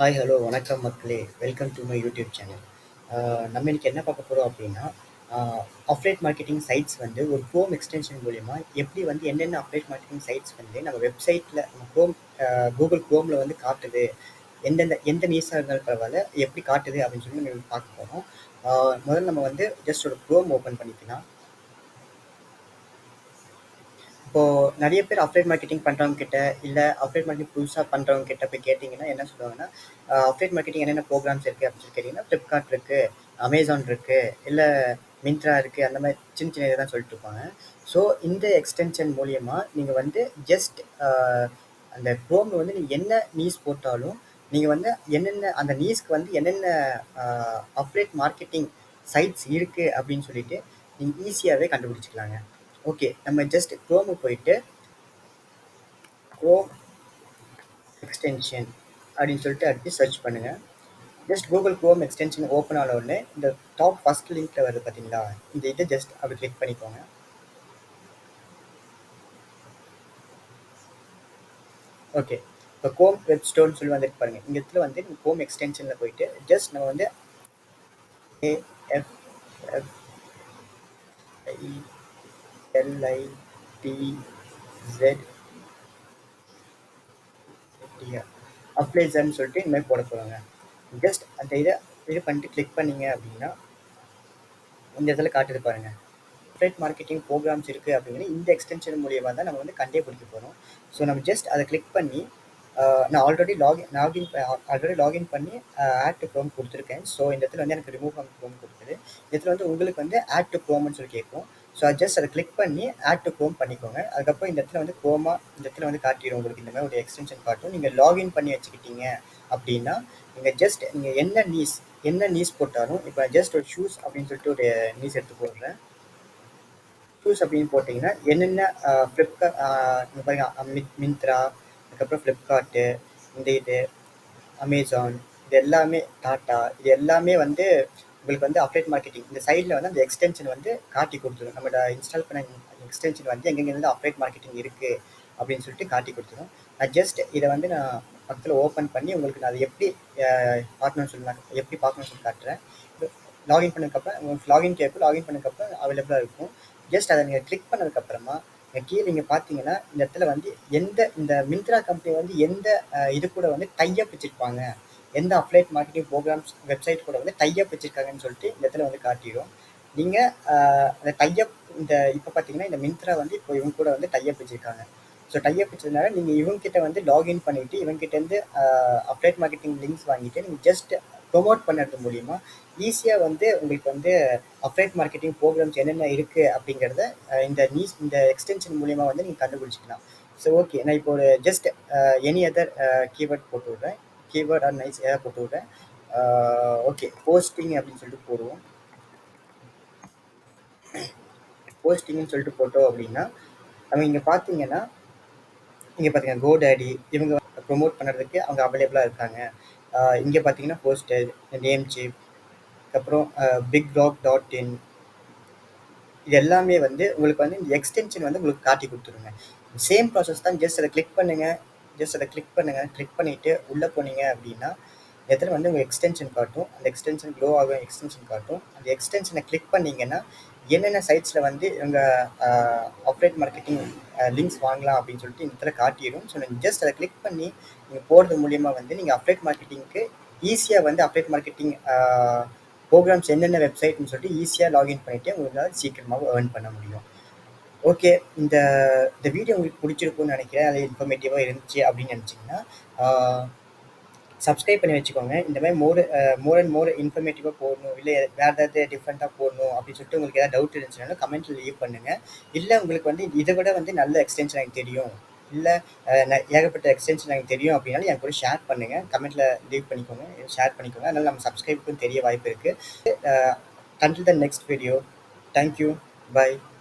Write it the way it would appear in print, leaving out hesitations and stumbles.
Hi hello வணக்கம் மக்களே, welcome to my YouTube channel. நம்ம இன்னைக்கு என்ன பார்க்க போகிறோம் அப்படின்னா, அஃப்லேட் மார்க்கெட்டிங் சைட்ஸ் வந்து ஒரு க்ரோம் எக்ஸ்டென்ஷன் மூலிமா எப்படி வந்து என்னென்ன அஃப்லேட் மார்க்கெட்டிங் சைட்ஸ் வந்து நம்ம வெப்சைட்டில் நம்ம கூகுள் க்ரோமில் வந்து காட்டுது, எந்த நியூஸாக இருந்தாலும் பரவாயில்ல எப்படி காட்டுது அப்படின்னு சொல்லி நம்ம பார்க்க போகிறோம். முதல்ல நம்ம வந்து ஜஸ்ட் ஒரு க்ரோம் ஓப்பன் பண்ணிக்கலாம். இப்போது நிறைய பேர் அஃப்லேட் மார்க்கெட்டிங் பண்ணுறவங்க கிட்ட, இல்லை அஃப்லேட் மார்க்கெட்டிங் புதுசாக பண்ணுறவங்க கிட்ட போய் கேட்டிங்கன்னா என்ன சொல்லுவாங்கன்னா, அஃப்லேட் மார்க்கெட்டிங் என்னென்ன ப்ரோக்ராம்ஸ் இருக்குது அப்படின்னு சொல்லி கேட்டிங்கன்னா, ஃப்ளிப்கார்ட் இருக்குது, அமேசான் இருக்குது, இல்லை மிந்த்ரா இருக்குது, அந்த மாதிரி சின்ன சின்ன இதை தான் சொல்லிட்டு இருப்பாங்க. ஸோ இந்த எக்ஸ்டென்ஷன் மூலியமா நீங்கள் வந்து ஜஸ்ட் அந்த க்ரோமில் வந்து நீங்கள் என்ன நியூஸ் போட்டாலும் நீங்கள் வந்து என்னென்ன அந்த நியூஸ்க்கு வந்து என்னென்ன அஃப்லேட் மார்க்கெட்டிங் சைட்ஸ் இருக்குது அப்படின்னு சொல்லிட்டு நீங்கள் ஈஸியாகவே கண்டுபிடிச்சிக்கலாங்க. ஓகே, நம்ம ஜஸ்ட் க்ரோமு போயிட்டு க்ரோம் எக்ஸ்டென்ஷன் அப்படின்னு சொல்லிட்டு அடுத்து சர்ச் பண்ணுங்கள். Just Google Chrome extension open ஆன உடனே இந்த டாப் ஃபர்ஸ்ட் லிங்க்ல வருது பார்த்தீங்களா, இந்த இதை ஜஸ்ட் அப்படி கிளிக் பண்ணிக்கோங்க. ஓகே, இப்போ க்ரோம் வெப் ஸ்டோர்னு சொல்லி வந்துட்டு பாருங்க. இந்த இடத்துல வந்து க்ரோம் எக்ஸ்டென்ஷனில் போயிட்டு ஜஸ்ட் நம்ம வந்து AFFILITZ அப்ளைசர்னு சொல்லிட்டு இந்த மாதிரி போட போகிறாங்க. ஜஸ்ட் அந்த இது பண்ணிட்டு கிளிக் பண்ணீங்க அப்படின்னா இந்த இடத்துல காட்டுது பாருங்க, அஃப்லேட் மார்க்கெட்டிங் ப்ரோக்ராம்ஸ் இருக்குது அப்படிங்கிற இந்த எக்ஸ்டென்ஷன் மூலியமாக தான் நம்ம வந்து கண்டே பிடிக்க போகிறோம். ஸோ நம்ம ஜஸ்ட் அதை கிளிக் பண்ணி நான் ஆல்ரெடி லாகின் பண்ணி ஆட் டு க்ரோம் கொடுத்துருக்கேன். ஸோ இந்த இடத்துல வந்து எனக்கு ரிமூவ் ஃப்ரம் க்ரோம் கொடுக்குது. இந்த இடத்துல வந்து உங்களுக்கு வந்து ஆட் டு க்ரோம்னு சொல்லி கேட்கும். ஸோ ஜஸ்ட் அதை கிளிக் பண்ணி ஆட் டு க்ரோம் பண்ணிக்கோங்க. அதுக்கப்புறம் இந்த இடத்துல வந்து இந்த இடத்துல வந்து காட்டிடும் உங்களுக்கு இந்த மாதிரி ஒரு எக்ஸ்டென்ஷன் காட்டும். நீங்கள் லாகின் பண்ணி வச்சுக்கிட்டீங்க அப்படின்னா நீங்கள் என்ன நியூஸ் போட்டாலும், இப்போ ஜஸ்ட் ஒரு ஷூஸ் அப்படின்னு சொல்லிட்டு ஒரு நியூஸ் எடுத்து போடுறேன். ஷூஸ் அப்படின்னு போட்டிங்கன்னா என்னென்ன ஃப்ளிப்கார்ட் பாருங்க, மிந்த்ரா, அதுக்கப்புறம் ஃப்ளிப்கார்ட்டு, இது அமேசான், இது எல்லாமே டாட்டா, இது எல்லாமே வந்து உங்களுக்கு வந்து அஃப்லேட் மார்க்கெட்டிங் இந்த சைடில் வந்து அந்த எக்ஸ்டென்ஷன் வந்து காட்டி கொடுத்துரும். நம்ம இன்ஸ்டால் பண்ண எக்ஸ்டென்ஷன் வந்து எங்கெங்கே அஃப்லேட் மார்க்கெட்டிங் இருக்குது அப்படின்னு சொல்லிட்டு காட்டி கொடுத்துரும். நான் ஜஸ்ட் இதை வந்து நான் பக்கத்தில் ஓப்பன் பண்ணி உங்களுக்கு நான் அதை எப்படி பார்க்கணும்னு சொல்லி காட்டுறேன். லாகின் பண்ணதுக்கப்புறம் உங்களுக்கு லாகின் கேட்கும். லாகின் பண்ணதுக்கப்புறம் அவைலபிளாக இருக்கும். ஜஸ்ட் அதை நீங்கள் கிளிக் பண்ணதுக்கப்புறமா கீழே நீங்கள் பார்த்தீங்கன்னா இந்த இடத்துல வந்து இந்த மிந்த்ரா கம்பெனி வந்து எந்த இது கூட வந்து டைஅப் வச்சுருப்பாங்க, எந்த அஃப்லேட் மார்க்கெட்டிங் ப்ரோக்ராம்ஸ் வெப்சைட் கூட வந்து டைஅப் வச்சுருக்காங்கன்னு சொல்லிட்டு இந்த இடத்துல வந்து காட்டிடும். நீங்கள் அந்த டைஅப் இப்போ பார்த்தீங்கன்னா இந்த மிந்த்ரா வந்து இப்போ இவங்க கூட வந்து டைஅப் வச்சுருக்காங்க. ஸோ டைஅப் வச்சதுனால நீங்கள் இவங்ககிட்ட வந்து லாகின் பண்ணிவிட்டு இவங்ககிட்டேருந்து அஃப்லேட் மார்க்கெட்டிங் லிங்க்ஸ் வாங்கிட்டு நீங்கள் ஜஸ்ட் ப்ரொமோட் பண்ணுறது மூலிமா ஈஸியாக வந்து உங்களுக்கு வந்து அஃப்லேட் மார்க்கெட்டிங் ப்ரோக்ராம்ஸ் என்னென்ன இருக்குது அப்படிங்கிறத இந்த எக்ஸ்டென்ஷன் மூலிமா வந்து நீங்கள் கண்டுபிடிச்சிக்கலாம். ஸோ ஓகே, நான் இப்போ ஒரு ஜஸ்ட் எனி அதர் கீவேர்ட் போட்டு விட்றேன். கீவேர்ட் ஆர் நைஸ் ஏதாவது போட்டு விட்றேன். ஓகே, போஸ்டிங் அப்படின்னு சொல்லிட்டு போடுவோம். போஸ்டிங்னு சொல்லிட்டு போட்டோம் அப்படின்னா நம்ம இங்கே பார்த்தீங்கன்னா கோடேடி இவங்க ப்ரொமோட் பண்ணுறதுக்கு அவங்க அவைலபிளாக இருக்காங்க. இங்கே பார்த்தீங்கன்னா போஸ்டர், நேம் சீப், அதுக்கப்புறம் bigdog.in, இது எல்லாமே வந்து உங்களுக்கு வந்து இந்த எக்ஸ்டென்ஷன் வந்து உங்களுக்கு காட்டி கொடுத்துருங்க. சேம் ப்ராசஸ் தான். ஜஸ்ட் அதை கிளிக் பண்ணுங்கள். கிளிக் பண்ணிவிட்டு உள்ளே போனீங்க அப்படின்னா இடத்துல வந்து உங்கள் எக்ஸ்டென்ஷன் காட்டும். அந்த எக்ஸ்டென்ஷன் க்ளோ ஆகும், எக்ஸ்டென்ஷன் காட்டும். அந்த எக்ஸ்டென்ஷனை கிளிக் பண்ணிங்கன்னா என்னென்ன சைட்ஸில் வந்து உங்கள் அஃப்லேட் மார்க்கெட்டிங் லிங்க்ஸ் வாங்கலாம் அப்படின்னு சொல்லிட்டு இந்த இடத்துல காட்டிடும். ஸோ நீங்கள் ஜஸ்ட் அதை கிளிக் பண்ணி நீங்கள் போகிறது மூலிமா வந்து நீங்கள் அஃப்லேட் மார்க்கெட்டிங்க்கு ஈஸியாக வந்து அஃப்லேட் மார்க்கெட்டிங் ப்ரோக்ராம்ஸ் என்னென்ன வெப்சைட்னு சொல்லிட்டு ஈஸியாக லாகின் பண்ணிவிட்டு உங்களால் சீக்கிரமாக ஏர்ன் பண்ண முடியும். ஓகே, இந்த வீடியோ உங்களுக்கு பிடிச்சிருக்கும்னு நினைக்கிறேன். அது இன்ஃபர்மேட்டிவாக இருந்துச்சு அப்படின்னு நினச்சிங்கன்னா சப்ஸ்கிரைப் பண்ணி வச்சுக்கோங்க. இந்த மாதிரி மோர் அண்ட் மோர் இன்ஃபர்மேட்டிவாக போடணும், இல்லை வேறு ஏதாவது டிஃப்ரெண்ட்டாக போடணும் அப்படின்னு சொல்லிட்டு உங்களுக்கு ஏதாவது டவுட் இருந்துச்சுனாலும் கமெண்ட்டில் லீவ் பண்ணுங்கள். இல்லை உங்களுக்கு வந்து இதை விட வந்து நல்ல எக்ஸ்டென்ஷன் எனக்கு தெரியும், இல்லை ஏகப்பட்ட எக்ஸ்டென்ஷன் எனக்கு தெரியும் அப்படின்னாலும் என் கூட ஷேர் பண்ணுங்கள். கமெண்ட்டில் லீவ் பண்ணிக்கோங்க, ஷேர் பண்ணிக்கோங்க. அதனால் நம்ம சப்ஸ்கிரைபுக்கும் தெரிய வாய்ப்பு இருக்குது. Until the next video, thank you, bye.